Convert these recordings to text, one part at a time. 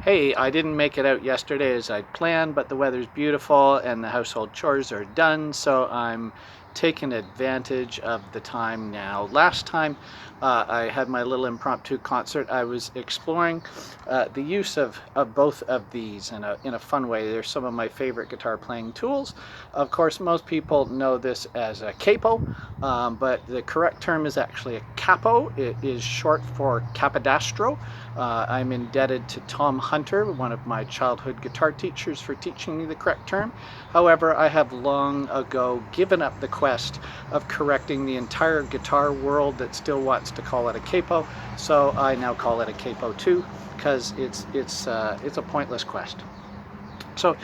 Hey, I didn't make it out yesterday as I'd planned, but the weather's beautiful and the household chores are done, so I'm taking advantage of the time now. Last time I had my little impromptu concert, I was exploring the use of both of these in a fun way. They're some of my favorite guitar playing tools. Of course, most people know this as a capo, but the correct term is actually a capo. It is short for capodastro. I'm indebted to Tom Hunter, one of my childhood guitar teachers, for teaching me the correct term. However, I have long ago given up the quest of correcting the entire guitar world that still wants to call it a capo, so I now call it a capo too, because it's a pointless quest. So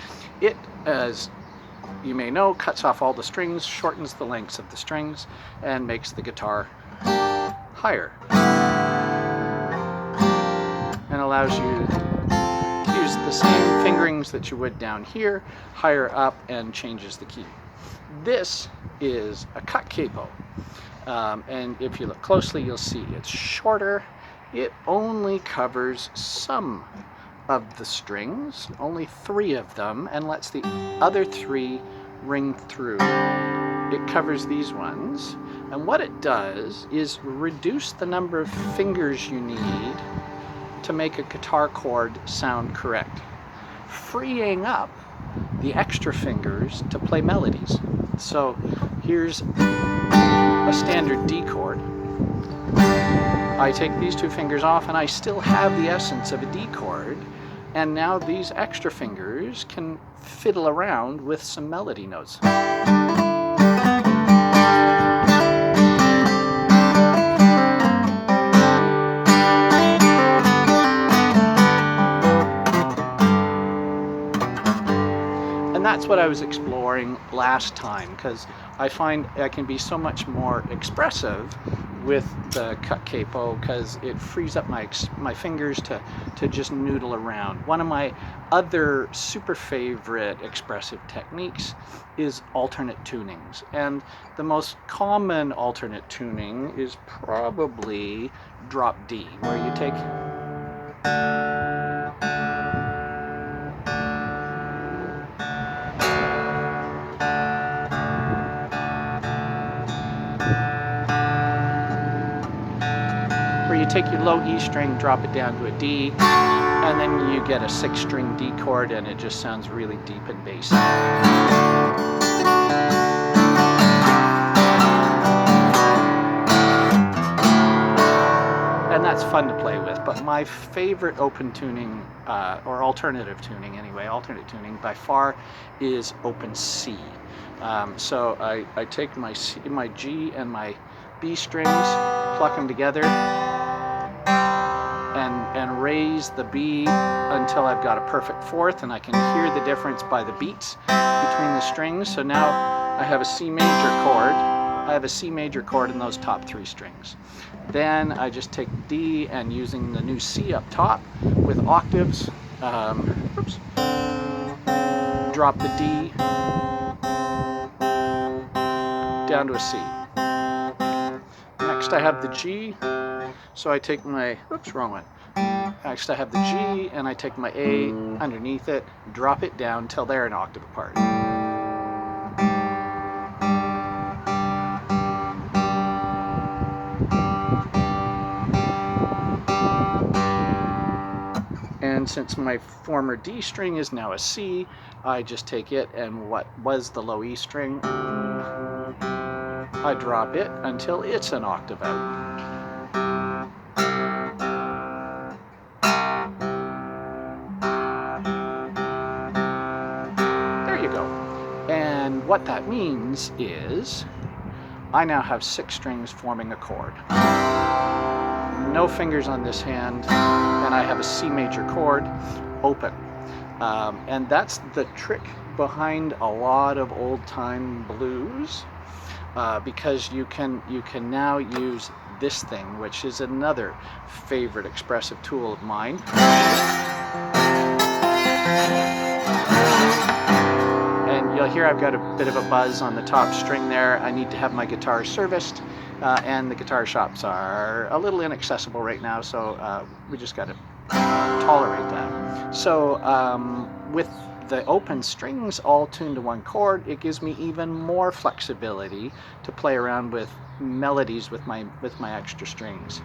it, as you may know, cuts off all the strings, shortens the lengths of the strings, and makes the guitar higher, and allows you to use the same fingerings that you would down here, higher up, and changes the key. This is a cut capo, and if you look closely, you'll see it's shorter. It only covers some of the strings, only 3 of them, and lets the other 3 ring through. It covers these ones, and what it does is reduce the number of fingers you need to make a guitar chord sound correct, freeing up the extra fingers to play melodies. So here's a standard D chord. I take these 2 fingers off and I still have the essence of a D chord, and now these extra fingers can fiddle around with some melody notes. And that's what I was exploring last time, because I find I can be so much more expressive with the cut capo because it frees up my fingers to just noodle around. One of my other super favorite expressive techniques is alternate tunings, and the most common alternate tuning is probably drop D, where you take your low E string, drop it down to a D, and then you get a 6-string D chord, and it just sounds really deep and bassy. And that's fun to play with, but my favorite open tuning, or alternative tuning anyway, alternate tuning by far, is open C. So I take my G and my B strings, pluck them together, and raise the B until I've got a perfect 4th, and I can hear the difference by the beats between the strings. So now I have a C major chord. I have a C major chord in those top 3 strings. Then I just take D, and using the new C up top with octaves, drop the D down to a C. Next I have the G, so I take my, wrong one. Next I have the G, and I take my A underneath it, drop it down till they're an octave apart. And since my former D string is now a C, I just take it, and what was the low E string, I drop it until it's an octave out. There you go. And what that means is I now have 6 strings forming a chord. No fingers on this hand, and I have a C major chord open. And that's the trick behind a lot of old-time blues, because you can now use this thing, which is another favorite expressive tool of mine. And you'll hear I've got a bit of a buzz on the top string there. I need to have my guitar serviced, and the guitar shops are a little inaccessible right now, so we just got to tolerate that. So with the open strings all tuned to one chord, it gives me even more flexibility to play around with melodies with my extra strings.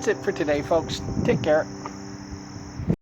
that's it for today, folks. Take care.